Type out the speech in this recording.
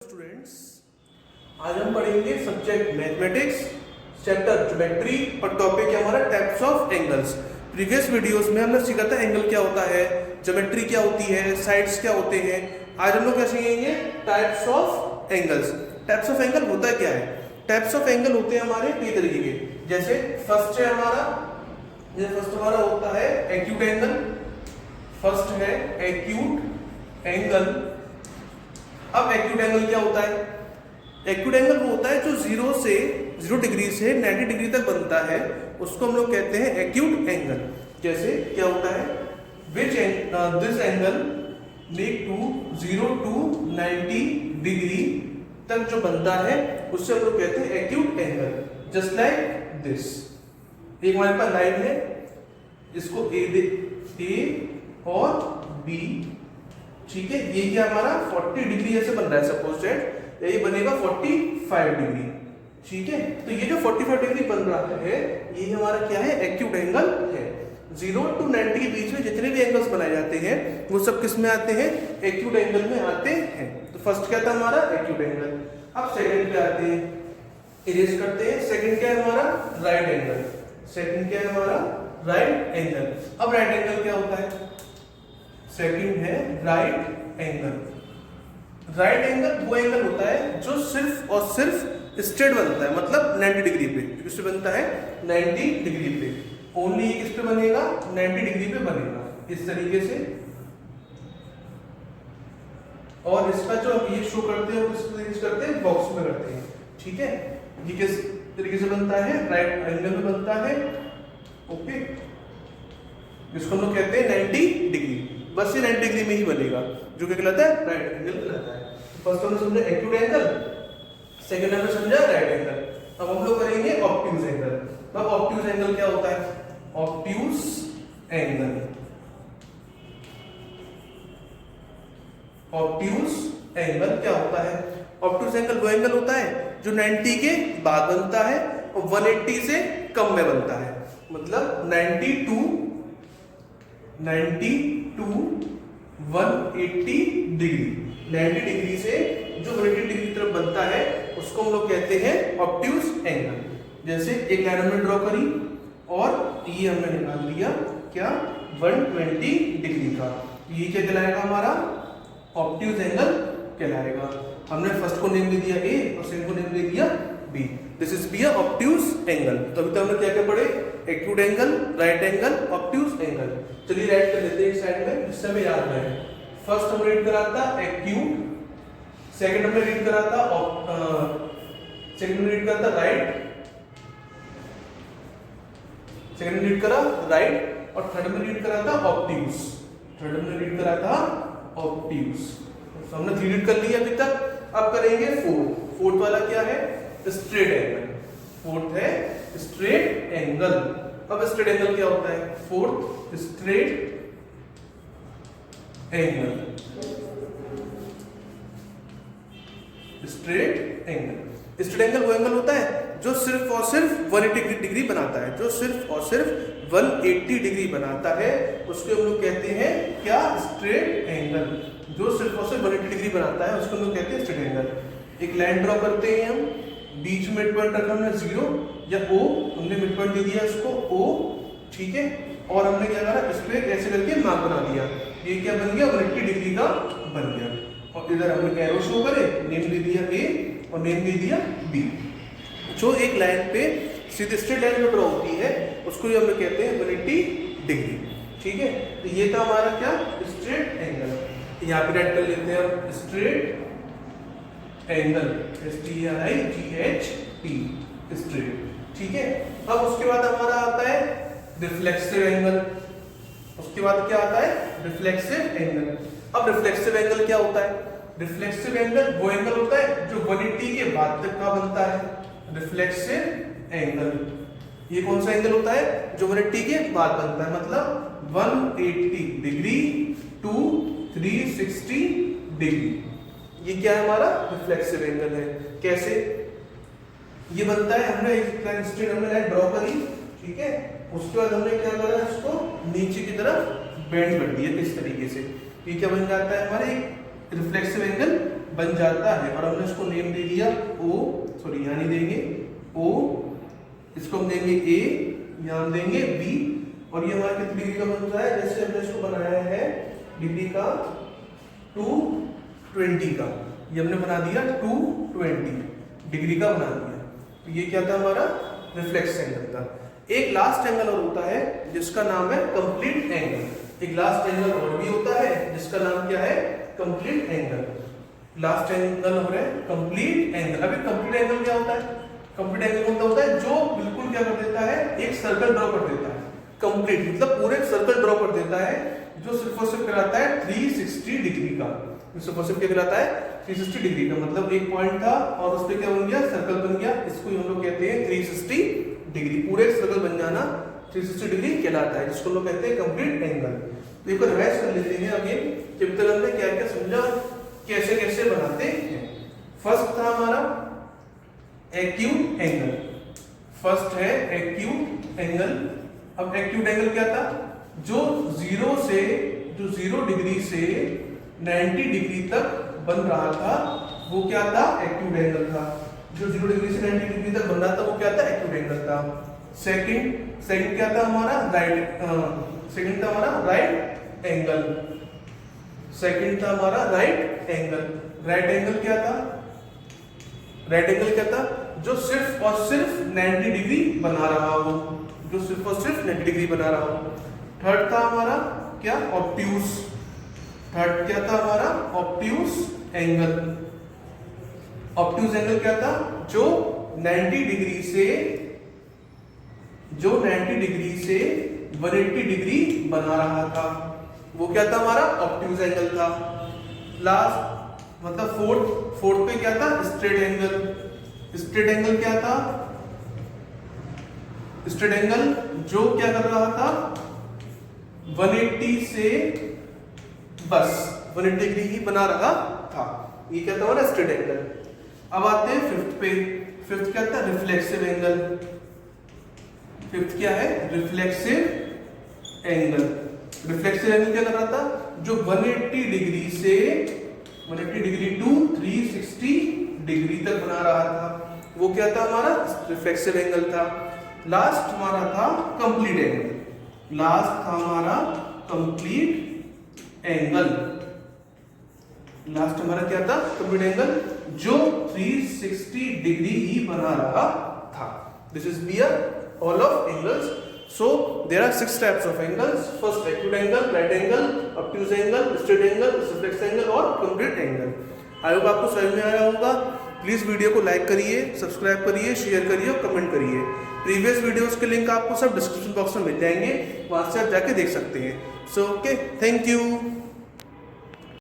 Students, आज हम पढ़ेंगे सब्जेक्ट मैथमेटिक्स, चैप्टर ज्योमेट्री और टॉपिक है हमारा types of angles. Previous videos में हमने सीखा था एंगल क्या होता है, ज्योमेट्री क्या होती है, साइड्स क्या होते हैं। आज हम लोग क्या सीखेंगे, types of angles. Types of angle होता क्या है? टाइप्स ऑफ एंगल होते हैं हमारे कई तरीके के। जैसे फर्स्ट है हमारा होता है एक्यूट एंगल। फर्स्ट है एक्यूट एंगल। अब एक्यूट एंगल क्या होता है? एक्यूट एंगल वो होता है जो 0 डिग्री से 90 डिग्री तक बनता है, उसको हम लोग कहते हैं एक्यूट एंगल। जैसे क्या होता है, this angle make to 0 to 90 degree तक जो बनता है उससे हम लोग कहते हैं acute angle. Just like this, एक हमारे पास लाइन है, इसको ए और बी, ठीक है। ये क्या हमारा 40 डिग्री ऐसे बन रहा है, सपोज दैट ये बनेगा 45 डिग्री, ठीक है। तो ये जो 45 डिग्री बन रहा है ये हमारा क्या है, एक्यूट एंगल है। 0 to 90 के बीच में जितने भी एंगल्स बनाए जाते हैं वो सब किस में आते हैं, एक्यूट एंगल में आते हैं। तो फर्स्ट क्या था हमारा एक्यूट एंगल। अब सेकंड पे आते हैं, इरेज करते हैं। सेकंड क्या है हमारा, राइट एंगल। सेकंड क्या है हमारा, राइट एंगल। अब राइट एंगल क्या होता है? सेकंड है राइट एंगल। राइट एंगल वो एंगल होता है जो सिर्फ और सिर्फ स्ट्रेट बनता है, मतलब 90 डिग्री पे। किस पे बनता है, 90 डिग्री पे। ओनली किस पे बनेगा, 90 डिग्री पे बनेगा, इस तरीके से। और इसका जो हम ये शो करते हैं उसको यूज करते हैं, बॉक्स में करते हैं, ठीक है। ये किस तरीके से बनता है, राइट एंगल में बनता है, ओके। इसको हम लोग कहते हैं 90 डिग्री। बस ये 90 डिग्री में ही बनेगा, जो क्या कहलाता है, राइट एंगल कहलाता है। फर्स्ट हमने समझा एक्यूट एंगल, सेकंड हमने समझा राइट एंगल। अब हम लोग करेंगे ऑब्ट्यूज एंगल। अब ऑब्ट्यूज एंगल क्या होता है, ऑब्ट्यूज एंगल। ऑब्ट्यूज एंगल क्या होता है? ऑब्ट्यूज एंगल वो एंगल होता है जो 90 के बाद बनता है और 180 से कम में बनता है। मतलब 90 to 180 डिग्री, 90 डिग्री से जो 180 डिग्री की तरफ बनता है उसको हम लोग कहते हैं ऑब्ट्यूज एंगल। जैसे एक लाइन हमने ड्रॉ करी और ये हमने निकाल लिया क्या, 120 डिग्री का। ये क्या कहलाएगा हमारा, ऑब्ट्यूज एंगल कहलाएगा। हमने फर्स्ट को नेम दे दिया ए और सेकंड को नेम दे दिया B. This is B obtuse angle. तो अभी तक हमने क्या क्या पढ़े, acute angle, right angle, obtuse angle. चलिए राइट कर लेते हैं एक साइड में, जिससे हमें याद रहे। फर्स्ट हमने रीड करा था एक्यूट, सेकंड हमने रीड करा था राइट, सेकंड रीड करा राइट, और थर्ड में रीड करा था ऑब्ट्यूज। थर्ड में रीड करा था ऑब्ट्यूज। तो हमने 3 रीड कर लिया अभी तक। अब करेंगे फोर्थ वाला क्या है, स्ट्रेट एंगल। फोर्थ है स्ट्रेट एंगल। अब स्ट्रेट एंगल क्या होता है, fourth straight angle. Straight angle, straight angle वो एंगल होता है जो सिर्फ और सिर्फ 180 डिग्री बनाता है, जो सिर्फ और सिर्फ 180 डिग्री बनाता है उसको हम लोग कहते हैं क्या, स्ट्रेट एंगल। जो सिर्फ और सिर्फ 180 डिग्री बनाता है उसको हम लोग कहते हैं स्ट्रेट एंगल। एक लाइन ड्रॉ करते हैं हम, बीच में मिड पॉइंट रखा हमने 0 या O, हमने मिड पॉइंट दे दिया इसको O, ठीक है। और हमने क्या करा, इस पे ऐसे करके मार्क बना दिया। ये क्या बन गया, 180 डिग्री का बन गया। और इधर हमने एरो शो करे, नेम दे दिया A और नेम दे दिया B। जो एक लाइन पे सीधे स्ट्रेट लाइन में ड्रॉ होती है उसको हम लोग कहते हैं 180 डिग्री, ठीक है। तो ये था हमारा क्या, स्ट्रेट एंगल। यहाँ पे राइट कर लेते हैं हम स्ट्रेट एंगल, STRIGHT, स्ट्रेट, ठीक है। अब उसके बाद हमारा आता है रिफ्लेक्सिव एंगल। उसके बाद क्या आता है, रिफ्लेक्सिव एंगल। अब रिफ्लेक्सिव एंगल क्या होता है, रिफ्लेक्सिव एंगल वो एंगल होता है जो 180 के बाद तक का बनता है। रिफ्लेक्सिव एंगल ये कौन सा एंगल होता है, जो 180 के बाद बनता है, मतलब 180 डिग्री टू 360 डिग्री। ये क्या है हमारा, रिफ्लेक्सिव एंगल है। कैसे ये बनता है, हमने एक लाइन ड्रॉ करी, ठीक है। उसके बाद हमने क्या करा, इसको नीचे की तरफ बेंड कर दिया इस तरीके से। ये क्या बन जाता है हमारे, रिफ्लेक्सिव एंगल बन जाता है और हमने इसको नेम दे दिया ओ, सॉरी यहाँ नहीं देंगे ओ, इसको हम देंगे ए, यहाँ हम देंगे बी, और ये हमारा कितनी डिग्री का बन रहा है, जैसे हमने इसको बनाया है डिग्री का 220 का, ये हमने बना दिया 220 डिग्री का बना दिया। तो ये क्या था हमारा रिफ्लेक्स एंगल था। एक लास्ट एंगल और होता है जिसका नाम है कंप्लीट एंगल। एक लास्ट एंगल और भी होता है जिसका नाम क्या है, कंप्लीट एंगल। लास्ट एंगल हो रहा है कंप्लीट एंगल। अभी कंप्लीट एंगल क्या होता है, कंप्लीट एंगल होता है जो बिल्कुल क्या कर देता है, एक सर्कल ड्रॉ कर देता है। कंप्लीट मतलब पूरे सर्कल ड्रॉ कर देता है, जो सिर्फ और सिर्फ कहलाता है 360 डिग्री का। सिर्फ और सिर्फ क्या कहलाता है, 360 डिग्री का। मतलब एक पॉइंट था और उस पर क्या बन गया, सर्कल बन गया। इसको हम लोग कहते हैं 360 डिग्री। पूरे सर्कल बन जाना 360 डिग्री कहलाता है, जिसको लोग कहते हैं कंप्लीट एंगल। तो एक बार रिवाइज कर लेते हैं अगेन, चैप्टर हमने क्या क्या समझा, कैसे कैसे बनाते हैं। फर्स्ट था हमारा एक्यूट एंगल। फर्स्ट है एक्यूट एंगल। अब एक्यूट एंगल क्या था, जो 0 डिग्री से 90 डिग्री तक बन रहा था वो क्या था, एक्यूट एंगल था। जो 0 डिग्री से 90 डिग्री तक बन रहा था वो क्या था, एक्यूट एंगल था। सेकंड क्या था हमारा, सेकंड था हमारा राइट एंगल। सेकंड था हमारा राइट एंगल। राइट एंगल क्या था, राइट एंगल क्या था, जो सिर्फ और सिर्फ 90 डिग्री बना रहा हो, जो सिर्फ और सिर्फ 90 डिग्री बना रहा हो। थर्ड था हमारा क्या, ऑब्ट्यूज। थर्ड क्या था हमारा, ऑब्ट्यूज एंगल। ऑब्ट्यूज एंगल क्या था, जो 90 डिग्री से 180 डिग्री बना रहा था, वो क्या था हमारा, ऑब्ट्यूज एंगल था। लास्ट मतलब फोर्थ पे क्या था, स्ट्रेट एंगल। स्ट्रेट एंगल क्या था, स्ट्रेट एंगल जो क्या कर रहा था, 180 से बस 180 डिग्री ही बना रहा था। ये क्या था हमारा स्ट्रेट एंगल। अब आते हैं फिफ्थ पे। फिफ्थ क्या था, रिफ्लेक्सिव एंगल। फिफ्थ क्या है, रिफ्लेक्सिव एंगल। रिफ्लेक्सिव एंगल क्या कर रहा था, जो 180 डिग्री से 180 डिग्री टू 360 डिग्री तक बना रहा था, वो क्या था हमारा, रिफ्लेक्सिव एंगल था। लास्ट हमारा था कंप्लीट एंगल। लास्ट था हमारा कंप्लीट एंगल। लास्ट हमारा क्या था, कंप्लीट एंगल, जो 360 डिग्री ही बना रहा था। This is bear all of angles. So there are 6 types of angles. First acute angle, right angle, obtuse angle, straight angle, reflex angle और complete angle. आई होप आपको समझ में आया होगा। प्लीज वीडियो को लाइक करिए, सब्सक्राइब करिए, share करिए और कमेंट करिए। प्रीवियस वीडियोस के लिंक आपको सब डिस्क्रिप्शन बॉक्स में मिल जाएंगे, वहां से आप जाके देख सकते हैं। So okay, thank you.